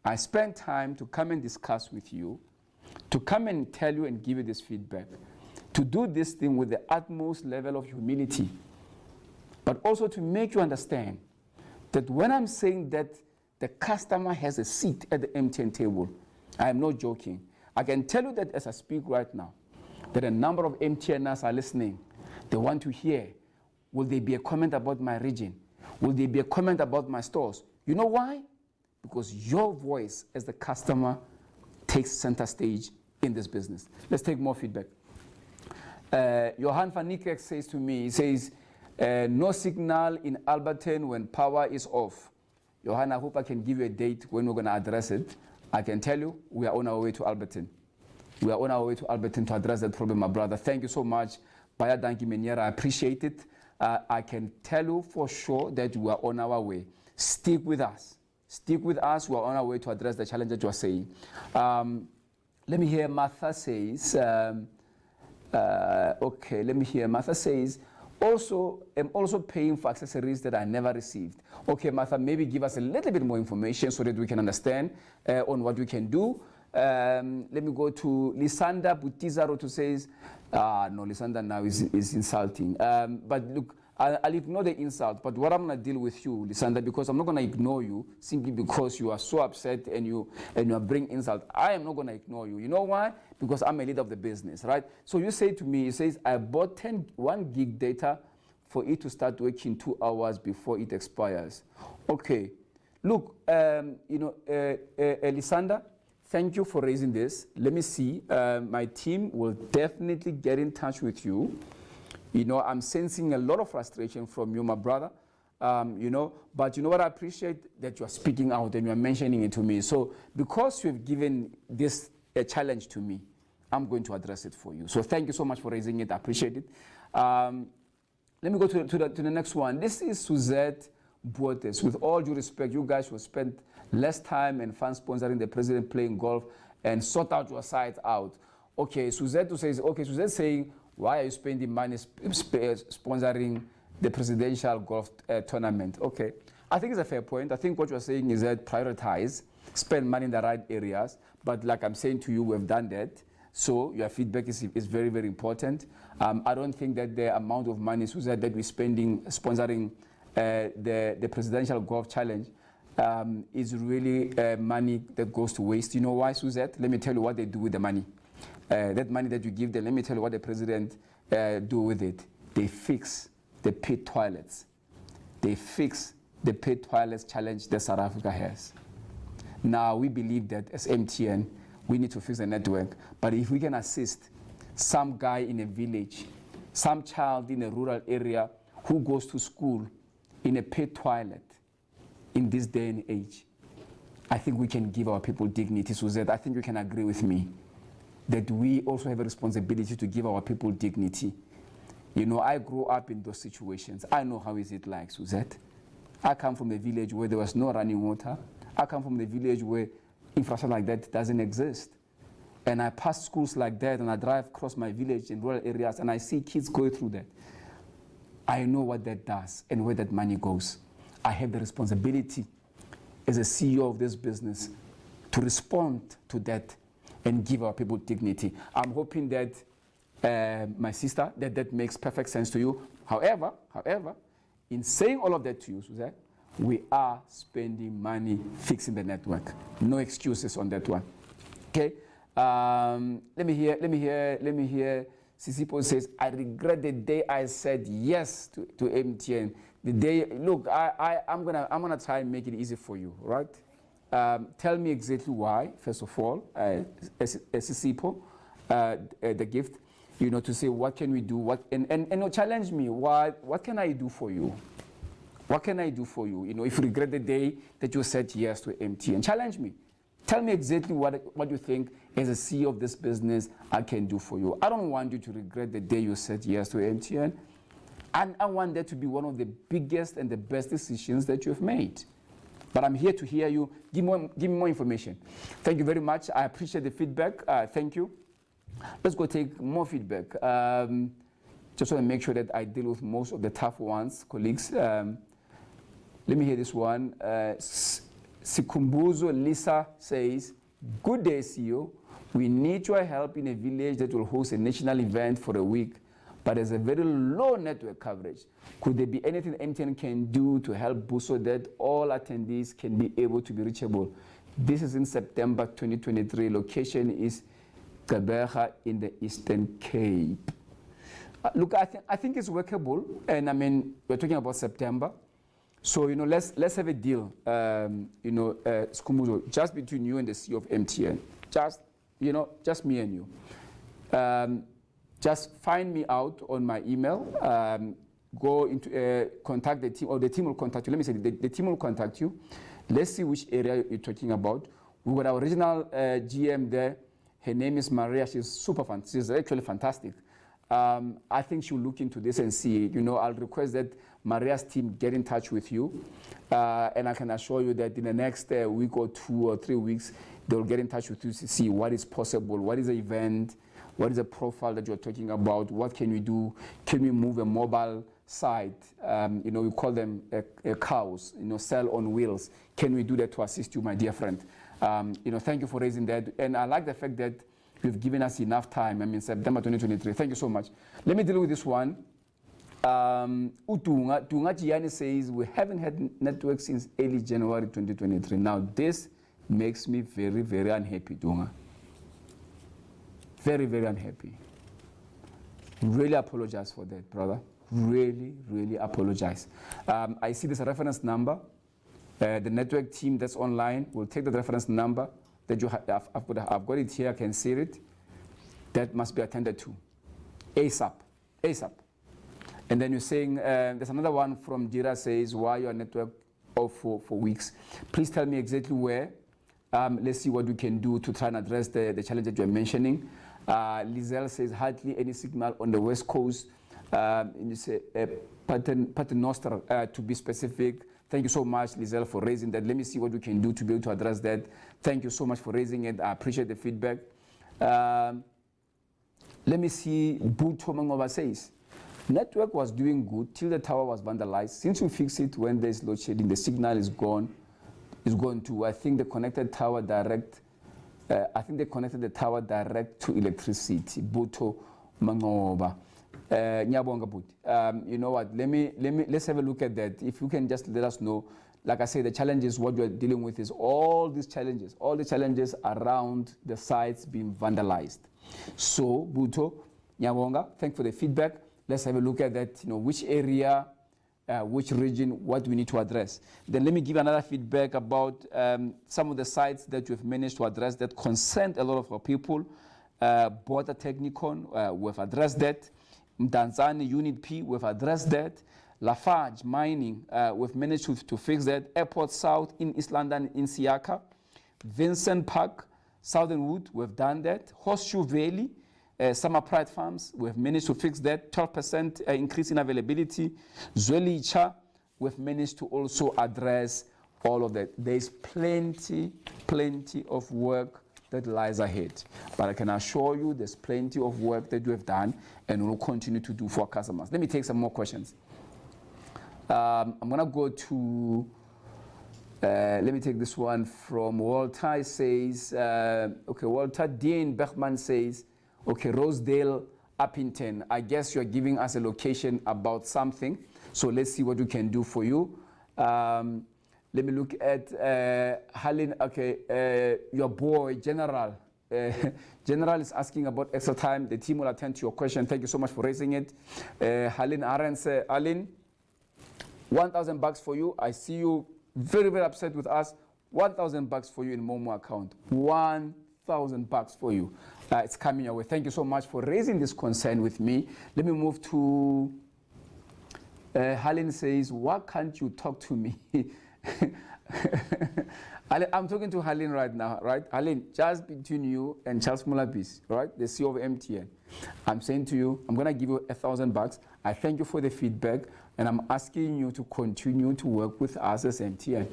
I spend time to come and discuss with you, to come and tell you and give you this feedback, to do this thing with the utmost level of humility, but also to make you understand that when I'm saying that the customer has a seat at the MTN table, I am not joking. I can tell you that as I speak right now, that a number of MTNers are listening. They want to hear, will there be a comment about my region? Will there be a comment about my stores? You know why? Because your voice as the customer takes center stage in this business. Let's take more feedback. Johan van Niekerk says to me, he says, no signal in Alberton when power is off. Johan, I hope I can give you a date when we're going to address it. I can tell you, we are on our way to Alberton. We are on our way to Alberton to address that problem, my brother. Thank you so much, Baya Danki Menyera. I appreciate it. I can tell you for sure that we are on our way. Stick with us. Stick with us. We are on our way to address the challenge that you are saying. Let me hear Martha says, okay, let me hear Martha says, I'm also paying for accessories that I never received. Okay, Martha, maybe give us a little bit more information so that we can understand on what we can do. Let me go to Lisanda Butizaro to says, no, Lisanda now is insulting. But look, I'll ignore the insult, but what I'm going to deal with you, Lisanda, because I'm not going to ignore you simply because you are so upset and you are bringing insult. I am not going to ignore you. You know why? Because I'm a leader of the business, right? So you say to me, you says, I bought 1 gig data for it to start working 2 hours before it expires. Okay. Look, Lisanda, thank you for raising this. Let me see. My team will definitely get in touch with you. You know, I'm sensing a lot of frustration from you, my brother. But you know what, I appreciate that you are speaking out and you are mentioning it to me. So because you've given this a challenge to me, I'm going to address it for you. So thank you so much for raising it. I appreciate it. Let me go to the next one. This is Suzette Boates. With all due respect, you guys should spend less time and fun sponsoring the president playing golf and sort out your side out. Okay, Suzette says, saying, why are you spending money sponsoring the presidential golf tournament? Okay, I think it's a fair point. I think what you're saying is that prioritize, spend money in the right areas. But like I'm saying to you, we've done that. So your feedback is very, very important. I don't think that the amount of money, Suzette, that we're spending sponsoring the presidential golf challenge is really money that goes to waste. You know why, Suzette? Let me tell you what they do with the money. That money that you give them, let me tell you what the president do with it. They fix the paid toilets. They fix the paid toilets challenge that South Africa has. Now, we believe that as MTN, we need to fix the network. But if we can assist some guy in a village, some child in a rural area who goes to school in a paid toilet in this day and age, I think we can give our people dignity. Suzette, I think you can agree with me that we also have a responsibility to give our people dignity. You know, I grew up in those situations. I know how is it like, Suzette. I come from a village where there was no running water. I come from a village where infrastructure like that doesn't exist. And I pass schools like that, and I drive across my village in rural areas, and I see kids going through that. I know what that does and where that money goes. I have the responsibility as a CEO of this business to respond to that and give our people dignity. I'm hoping that, my sister, that makes perfect sense to you. However, in saying all of that to you, Suzette, we are spending money fixing the network. No excuses on that one. Okay. Let me hear. Sisipo says, I regret the day I said yes to MTN. The day, look, I'm gonna try and make it easy for you, right? Tell me exactly why, first of all, Sisipo, the gift, to say what can we do, and challenge me. What can I do for you? What can I do for you? If you regret the day that you said yes to MTN, challenge me. Tell me exactly what you think as a CEO of this business I can do for you. I don't want you to regret the day you said yes to MTN. And I want that to be one of the biggest and the best decisions that you've made. But I'm here to hear you. Give me more information. Thank you very much. I appreciate the feedback. Thank you. Let's go take more feedback. Just want to make sure that I deal with most of the tough ones, colleagues. Let me hear this one. Sikumbuzo Lisa says, good day, CEO. We need your help in a village that will host a national event for a week, but there's a very low network coverage. Could there be anything MTN can do to help boost so that all attendees can be able to be reachable? This is in September 2023. Location is Gqeberha in the Eastern Cape. Look, I think it's workable, and I mean, we're talking about September. So, let's have a deal, Skumuzo, just between you and the CEO of MTN. Just me and you. Just find me out on my email. Go into contact the team, or the team will contact you. Let me say the team will contact you. Let's see which area you're talking about. We got our original GM there. Her name is Maria. She's super fun. She's actually fantastic. I think she'll look into this and see. I'll request that Maria's team get in touch with you, and I can assure you that in the next week or 2 or 3 weeks, they'll get in touch with you to see what is possible, what is the event, what is the profile that you're talking about, what can we do, can we move a mobile site, we call them cows, cell on wheels. Can we do that to assist you, my dear friend? Thank you for raising that, and I like the fact that you've given us enough time. September 2023. Thank you so much. Let me deal with this one. Utunga Gianni says, we haven't had network since early January 2023. Now, this makes me very, very unhappy, Tunga. Very, very unhappy. Really apologize for that, brother. Really, really apologize. I see this reference number. The network team that's online will take the reference number that you have. I've got it here. I can see it. That must be attended to. ASAP. ASAP. And then you're saying, there's another one from Jira says, why your network off for weeks? Please tell me exactly where. Let's see what we can do to try and address the challenge that you're mentioning. Lizelle says, hardly any signal on the West Coast. And you say, Paternoster, to be specific. Thank you so much, Lizelle, for raising that. Let me see what we can do to be able to address that. Thank you so much for raising it. I appreciate the feedback. Let me see, Buto Mangova says, network was doing good till the tower was vandalized. Since we fix it when there's load shedding, the signal is gone. It's gone to, I think they connected the tower direct to electricity. Buto Mangova. Nyabonga But. You know what? Let's have a look at that. If you can just let us know. Like I say, the challenges, what you're dealing with is all the challenges around the sites being vandalized. So, Buto, Nyabonga, thanks for the feedback. Let's have a look at that, which area, which region, what we need to address. Then let me give another feedback about some of the sites that we've managed to address that concern a lot of our people. Border Technicon, we've addressed that. Mdanzani Unit P, we've addressed that. Lafarge Mining, we've managed to fix that. Airport South in East London, in Siaka. Vincent Park, Southern Wood, we've done that. Horseshoe Valley, Summer Pride Farms, we've managed to fix that. 12% increase in availability. Zwelicha, we've managed to also address all of that. There's plenty of work that lies ahead. But I can assure you there's plenty of work that we have done and will continue to do for our customers. Let me take some more questions. I'm going to go to, let me take this one from Walter. Says, okay, Walter Dean Beckman says, okay, Rosedale, Uppington. I guess you're giving us a location about something. So let's see what we can do for you. Let me look at Halin. Okay, your boy, General. General is asking about extra time. The team will attend to your question. Thank you so much for raising it. Halin Arens, Alin, $1,000 for you. I see you very, very upset with us. $1,000 for you in Momo account. $1,000 for you. It's coming your way. Thank you so much for raising this concern with me. Let me move to Halin says, why can't you talk to me? I'm talking to Halin right now, right? Halin, just between you and Charles Molapisi, right? The CEO of MTN. I'm saying to you, I'm going to give you $1,000. I thank you for the feedback, and I'm asking you to continue to work with us as MTN.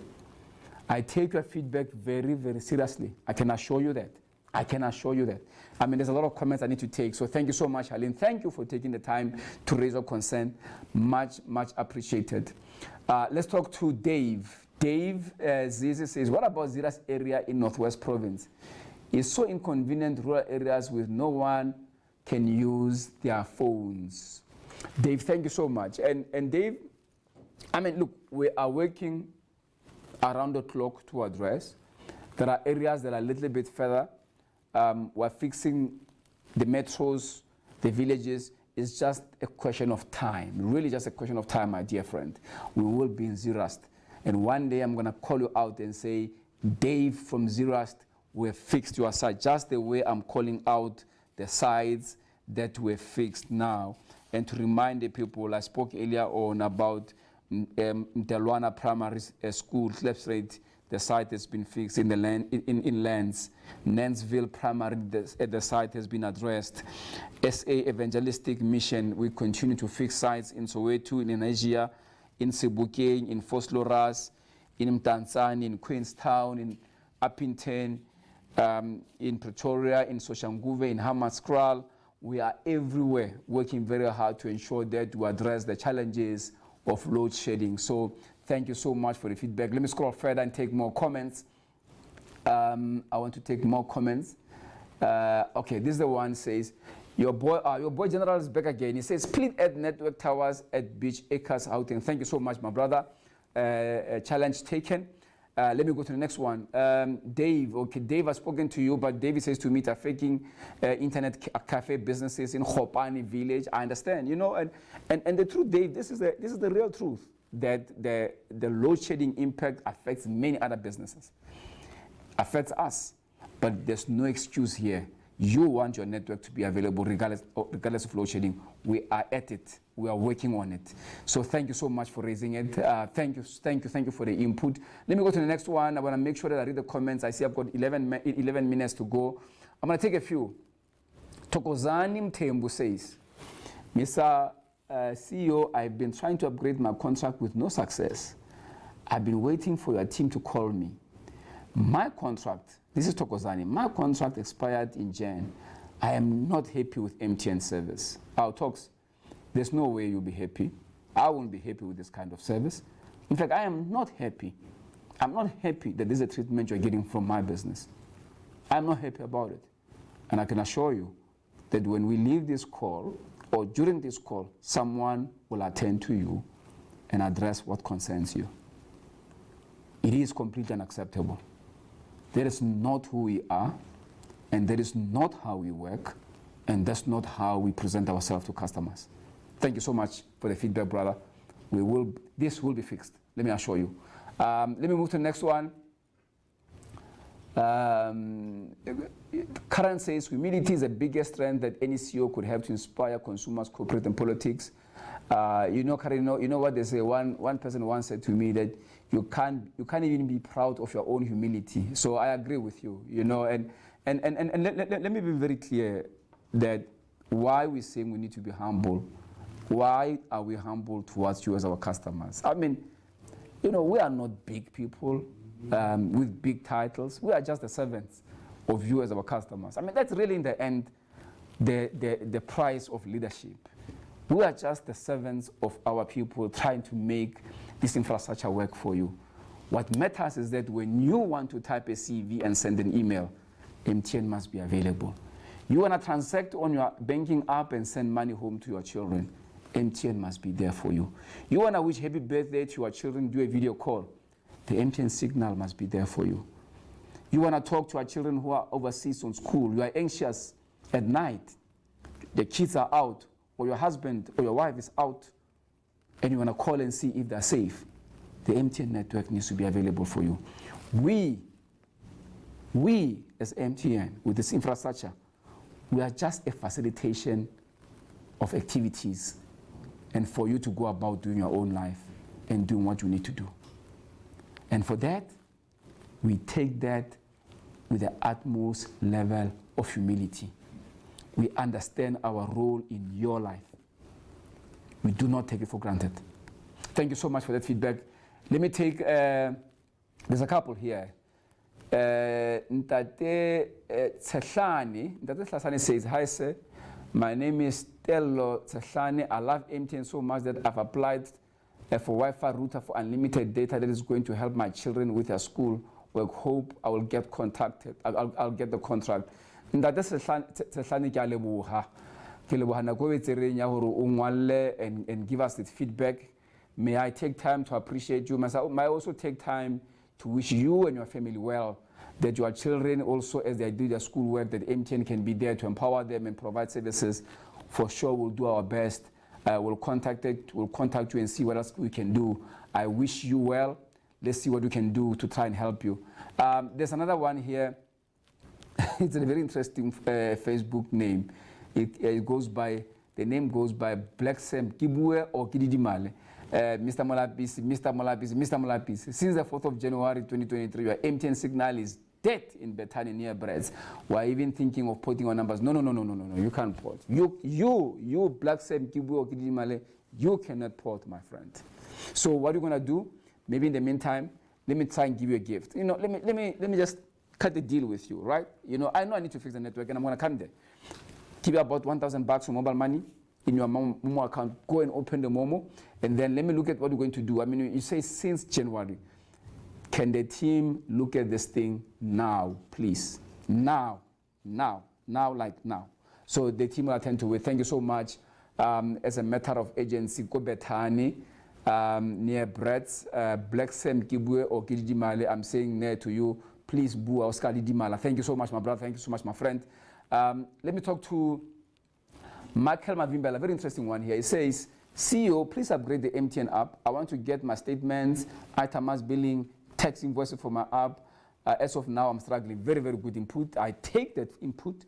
I take your feedback very, very seriously. I can assure you that. I can assure you that. I mean, there's a lot of comments I need to take. So thank you so much, Halin. Thank you for taking the time to raise your concern. Much, much appreciated. Let's talk to Dave. Dave Zizi says, what about Zira's area in Northwest Province? It's so inconvenient, rural areas with no one can use their phones. Dave, thank you so much. And Dave, I mean, look, we are working around the clock to address. There are areas that are a little bit further. We're fixing the metros, the villages. It's just a question of time, really just a question of time, my dear friend. We will be in Zeerust. And one day I'm going to call you out and say, Dave from Zeerust, we've fixed your site, just the way I'm calling out the sites that we've fixed now. And to remind the people, I spoke earlier on about Delwana Primary School, Klepsrate. The site has been fixed in the land in Lands. Nansville Primary, the site has been addressed. SA Evangelistic Mission, we continue to fix sites in Soweto, in Nigeria, in Sebokeng, in Vosloorus, in Mtansani, in Queenstown, in Appington, in Pretoria, in Soshanguve, in Hammanskraal. We are everywhere working very hard to ensure that we address the challenges of load shedding. So thank you so much for the feedback. Let me scroll further and take more comments. I want to take more comments. Okay, this is the one says, your boy General is back again. He says, split at network towers at Beach Acres Outing. Thank you so much, my brother. Challenge taken. Let me go to the next one. Dave, okay, Dave has spoken to you, but David says to me, they're faking internet cafe businesses in Khopani village. I understand, you know, and the truth, Dave, this is the real truth, that the load shedding impact affects many other businesses, affects us, but there's no excuse here. You want your network to be available regardless of load shedding. We are at it. We are working on it. So thank you so much for raising it. Thank you for the input. Let me go to the next one. I want to make sure that I read the comments. I see I've got 11 minutes to go. I'm going to take a few. Tokozani Mtembu says, Mr. CEO, I've been trying to upgrade my contract with no success. I've been waiting for your team to call me. My contract, this is Tokozani, my contract expired in Jan. I am not happy with MTN service. Our talks, there's no way you'll be happy. I won't be happy with this kind of service. In fact, I am not happy. I'm not happy that this is a treatment you're getting from my business. I'm not happy about it. And I can assure you that when we leave this call, or during this call, someone will attend to you and address what concerns you. It is completely unacceptable. That is not who we are, and that is not how we work, and that's not how we present ourselves to customers. Thank you so much for the feedback, brother. This will be fixed, let me assure you. Let me move to the next one. Karen says, humility is the biggest strength that any CEO could have to inspire consumers, corporate, and politics. You know, Karen, you know what they say? One person once said to me that you can't even be proud of your own humility. So I agree with you. You know, and let me be very clear that why we're saying we need to be humble. Why are we humble towards you as our customers? I mean, you know, we are not big people with big titles. We are just the servants of you as our customers. I mean, that's really in the end the price of leadership. We are just the servants of our people trying to make this infrastructure work for you. What matters is that when you want to type a CV and send an email, MTN must be available. You want to transact on your banking app and send money home to your children, MTN must be there for you. You want to wish happy birthday to your children, do a video call. The MTN signal must be there for you. You want to talk to our children who are overseas on school. You are anxious at night. The kids are out, or your husband or your wife is out, and you want to call and see if they're safe. The MTN network needs to be available for you. We as MTN, with this infrastructure, we are just a facilitation of activities and for you to go about doing your own life and doing what you need to do. And for that, we take that with the utmost level of humility. We understand our role in your life. We do not take it for granted. Thank you so much for that feedback. Let me take, there's a couple here. Ntate Tsehlani says, hi sir, my name is Tello Tsehlani. I love MTN so much that I've applied for Wi-Fi router for unlimited data that is going to help my children with their school work. Hope I will get contacted. I'll get the contract. Ntate Tsehlani, and give us the feedback. May I take time to appreciate you. May I also take time to wish you and your family well, that your children also, as they do their schoolwork, that MTN can be there to empower them and provide services. For sure, we'll do our best. We'll contact you and see what else we can do. I wish you well. Let's see what we can do to try and help you. There's another one here. It's a very interesting Facebook name. The name goes by Black Sam Kibue or Kididimale. Mr. Molapisi. Since the 4th of January 2023, your MTN signal is dead in Bethany near Breads. We're even thinking of putting on numbers. No. You can't port. You Black Sam Kibu or Kidimale, you cannot port, my friend. So what are you gonna do? Maybe in the meantime, let me try and give you a gift. You know, let me just cut the deal with you, right? You know I need to fix the network, and I'm gonna come there. Give you about $1,000 for mobile money in your Momo account. Go and open the Momo, and then let me look at what you're going to do. I mean, you say since January. Can the team look at this thing now, please? Now. So the team will attend to it. Thank you so much. As a matter of agency, go Bethany, near Brett's, Black Sam Kibwe or Kidimale. I'm saying near to you. Please, Bua Oscar Dimala. Thank you so much, my brother. Thank you so much, my friend. Let me talk to Michael Mavimbela, a very interesting one here. It says, CEO, please upgrade the MTN app. I want to get my statements, items, billing, text invoices for my app. As of now, I'm struggling. Very, very good input. I take that input.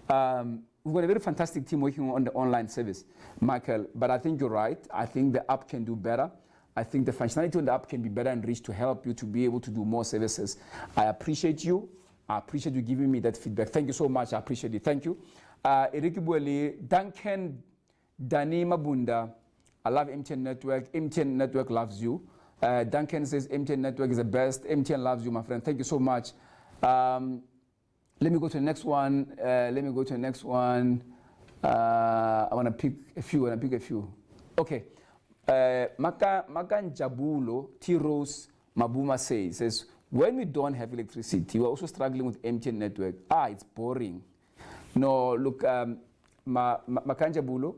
We've got a very fantastic team working on the online service, Michael, but I think you're right. I think the app can do better. I think the functionality on the app can be better enriched to help you to be able to do more services. I appreciate you. I appreciate you giving me that feedback. Thank you so much. I appreciate it. Thank you. Eriki Bueli, Duncan, Dani Mabunda. I love MTN Network. MTN Network loves you. Duncan says MTN Network is the best. MTN loves you, my friend. Thank you so much. Let me go to the next one. I want to pick a few. Okay. Makan Jabulo, T-Rose Mabuma says, when we don't have electricity, we're also struggling with MTN Network. It's boring. No, look, Makan Jabulo,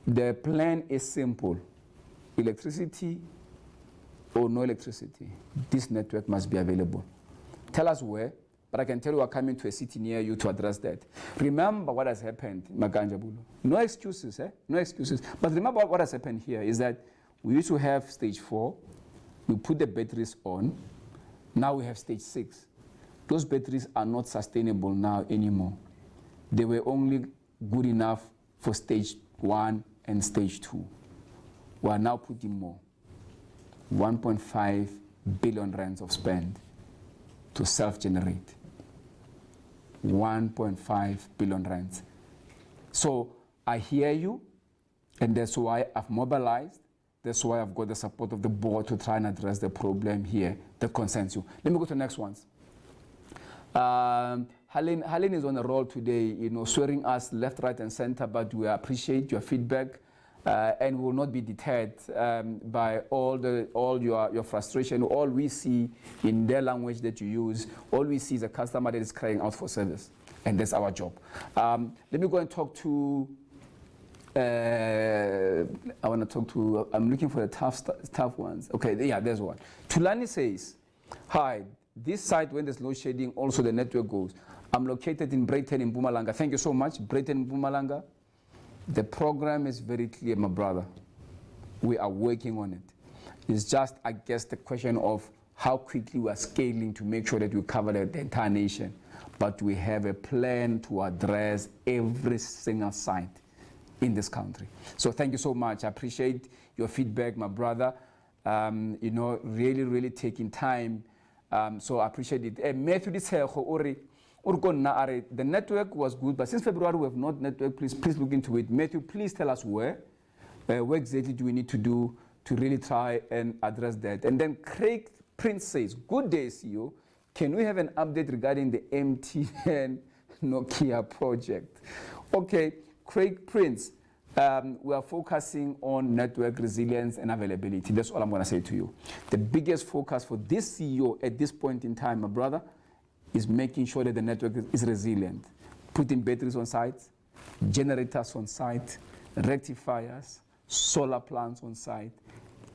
the plan is simple. Electricity or no electricity, this network must be available. Tell us where, but I can tell you we're coming to a city near you to address that. Remember what has happened, Maganjabulo. No excuses, No excuses. But remember what has happened here is that we used to have stage 4, we put the batteries on, now we have stage 6. Those batteries are not sustainable now anymore. They were only good enough for stage 1 and stage 2. We are now putting more, 1.5 billion rands of spend to self-generate, 1.5 billion rands. So I hear you, and that's why I've mobilized. That's why I've got the support of the board to try and address the problem here that concerns you. Let me go to the next ones. Helen is on a roll today, swearing us left, right, and center, but we appreciate your feedback. And will not be deterred by all your frustration. All we see in their language that you use, all we see is a customer that is crying out for service, and that's our job. Let me go and talk to I want to talk to, I'm looking for the tough ones. Okay, yeah, there's one. Tulani says, hi, this site when there's load shedding, also the network goes. I'm located in Brayton in Mpumalanga. Thank you so much, Brayton in Mpumalanga. The program is very clear, my brother. We are working on it. It's just, I guess, the question of how quickly we are scaling to make sure that we cover the entire nation. But we have a plan to address every single site in this country. So thank you so much. I appreciate your feedback, my brother. You know, really taking time. So I appreciate it. Matthew, the network was good, but since February we have not network. Please look into it. Matthew, please tell us where exactly do we need to do to really try and address that. And then Craig Prince says, good day, CEO. Can we have an update regarding the MTN Nokia project? Okay, Craig Prince, we are focusing on network resilience and availability. That's all I'm going to say to you. The biggest focus for this CEO at this point in time, my brother, is making sure that the network is resilient. Putting batteries on site, generators on site, rectifiers, solar plants on site,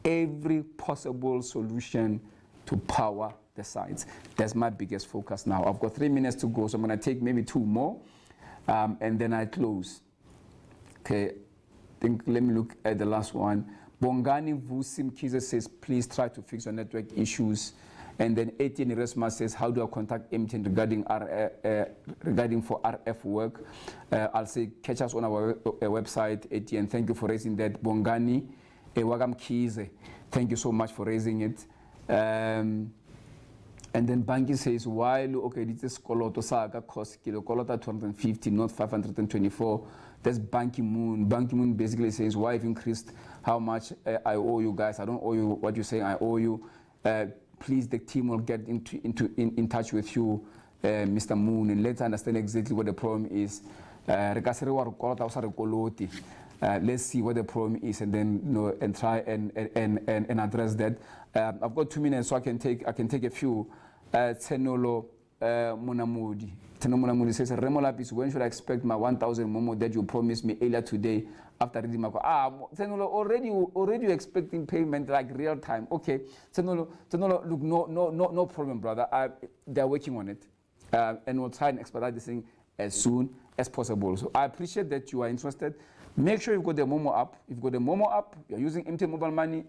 every possible solution to power the sites. That's my biggest focus now. I've got 3 minutes to go, so I'm going to take maybe 2 more, and then I close. Okay, let me look at the last one. Bongani Vusim Kiza says, please try to fix your network issues. And then Etienne Resma says, how do I contact MTN regarding for RF work? I'll say, catch us on our website, Etienne. Thank you for raising that. Bongani Wagam Kize, thank you so much for raising it. And then Banki says, while, okay, this is Koloto Saga cost kilo, Kolota 250, not 524. That's Banki Moon. Banki Moon basically says, why have increased how much I owe you guys? I don't owe you what you're saying, I owe you. Please, the team will get in touch with you, Mr. Moon, and let's understand exactly what the problem is. Let's see what the problem is, and then and try and address that. I've got 2 minutes, so I can take a few. Tsenolo Munamudi. Tsenolo Munamudi says, Molapisi, when should I expect my 1,000 momo that you promised me earlier today after reading my call? Tsenolo, already expecting payment like real time. Okay, Tsenolo, look, no problem, brother. They're working on it, and we'll try and expedite this thing as soon as possible. So I appreciate that you are interested. Make sure you've got the Momo app. If you've got the Momo app, you're using MTN mobile money,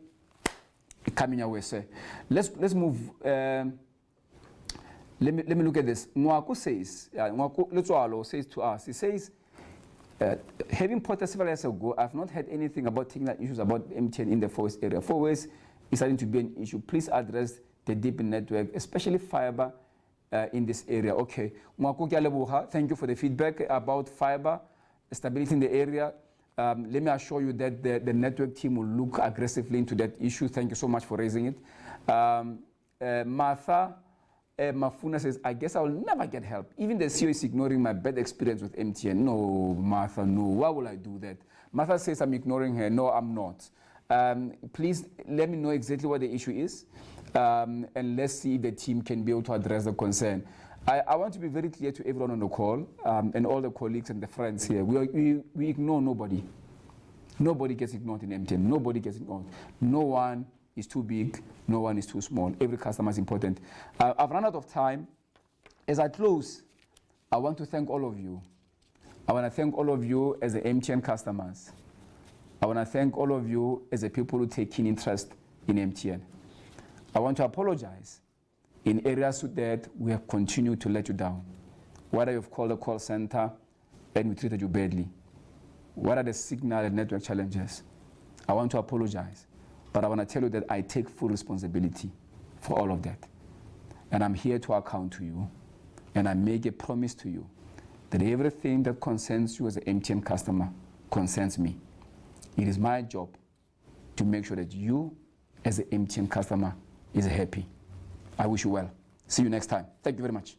coming your way, sir. Let's move. Let me look at this. Mwaku says, Mwaku says to us, he says, having ported several years ago, I've not had anything about technical issues about MTN in the forest area. 4 ways is starting to be an issue. Please address the deep network, especially fiber in this area. Okay. Mwaku Kyalebuha, thank you for the feedback about fiber, stability in the area. Let me assure you that the network team will look aggressively into that issue. Thank you so much for raising it. Martha Mafuna says, I guess I will never get help. Even the CEO is ignoring my bad experience with MTN. No, Martha, no. Why will I do that? Martha says I'm ignoring her. No, I'm not. Please let me know exactly what the issue is, and let's see if the team can be able to address the concern. I want to be very clear to everyone on the call, and all the colleagues and the friends here. We ignore nobody. Nobody gets ignored in MTN. Nobody gets ignored. No one is too big. No one is too small. Every customer is important. I've run out of time. As I close, I want to thank all of you. I want to thank all of you as the MTN customers. I want to thank all of you as the people who take keen interest in MTN. I want to apologize in areas that we have continued to let you down. Whether you've called the call center and we treated you badly. What are the signal and network challenges? I want to apologize. But I want to tell you that I take full responsibility for all of that. And I'm here to account to you. And I make a promise to you that everything that concerns you as an MTN customer concerns me. It is my job to make sure that you as an MTN customer is happy. I wish you well. See you next time. Thank you very much.